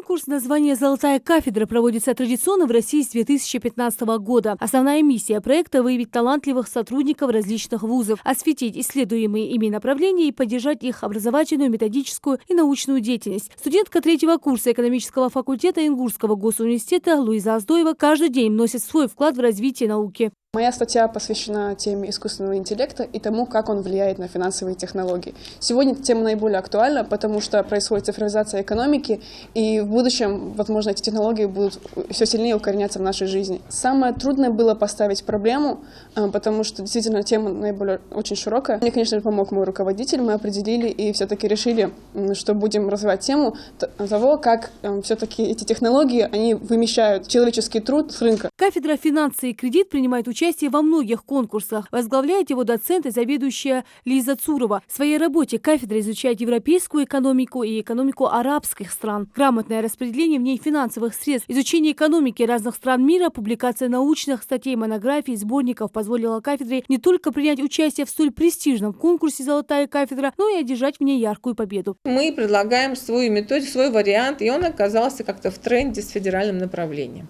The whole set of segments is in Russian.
Конкурс названия «Золотая кафедра» проводится традиционно в России с 2015 года. Основная миссия проекта – выявить талантливых сотрудников различных вузов, осветить исследуемые ими направления и поддержать их образовательную, методическую и научную деятельность. Студентка третьего курса экономического факультета Ингурского госуниверситета Луиза Оздоева каждый день вносит свой вклад в развитие науки. Моя статья посвящена теме искусственного интеллекта и тому, как он влияет на финансовые технологии. Сегодня эта тема наиболее актуальна, потому что происходит цифровизация экономики, и в будущем, возможно, эти технологии будут все сильнее укореняться в нашей жизни. Самое трудное было поставить проблему, потому что действительно тема наиболее очень широкая. Мне, конечно, помог мой руководитель, мы определили и все-таки решили, что будем развивать тему того, как все-таки эти технологии, они вымещают человеческий труд с рынка. Кафедра «Финансы и кредит» принимает участие во многих конкурсах. Возглавляет его доцент и заведующая Лиза Цурова. В своей работе кафедра изучает европейскую экономику и экономику арабских стран. Грамотное распределение в ней финансовых средств, изучение экономики разных стран мира, публикация научных статей, монографий, сборников позволило кафедре не только принять участие в столь престижном конкурсе «Золотая кафедра», но и одержать в ней яркую победу. Мы предлагаем свою методику, свой вариант, и он оказался как-то в тренде с федеральным направлением.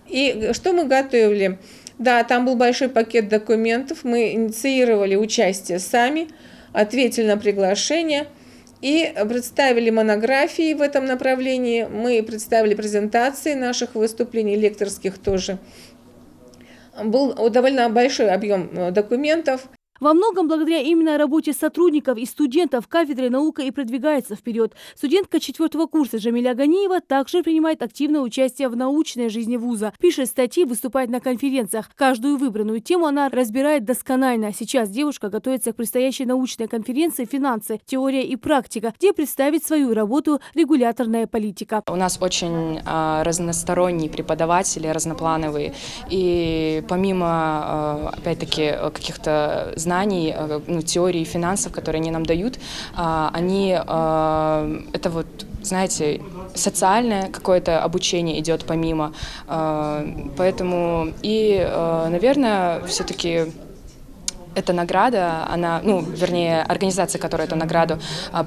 И что мы готовили? Да, там был большой пакет документов, мы инициировали участие сами, ответили на приглашение и представили монографии в этом направлении, мы представили презентации наших выступлений, лекторских тоже. Был довольно большой объем документов. Во многом благодаря именно работе сотрудников и студентов кафедры наука и продвигается вперед. Студентка четвертого курса Джамиля Ганиева также принимает активное участие в научной жизни вуза. Пишет статьи, выступает на конференциях. Каждую выбранную тему она разбирает досконально. Сейчас девушка готовится к предстоящей научной конференции «Финансы. Теория и практика», где представит свою работу регуляторная политика. У нас очень разносторонние преподаватели, разноплановые. И помимо, опять-таки, каких-то знаний, теории финансов, которые они нам дают, это вот, знаете, социальное какое-то обучение идет помимо. Поэтому наверное, все-таки эта награда, организация, которая эту награду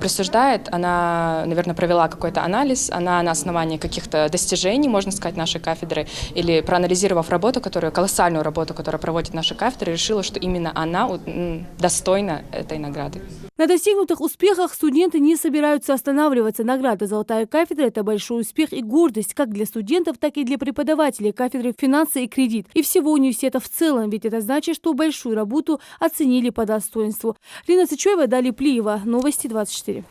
присуждает, она, наверное, провела какой-то анализ, она на основании каких-то достижений, можно сказать, нашей кафедры, или проанализировав колоссальную работу, которую проводит наша кафедра, решила, что именно она достойна этой награды. На достигнутых успехах студенты не собираются останавливаться. Награда «Золотая кафедра» – это большой успех и гордость как для студентов, так и для преподавателей кафедры «Финансы и кредит» и всего университета в целом, ведь это значит, что большую работу оценили по достоинству. Лина Цычоева, Дали Плиева. Новости 24.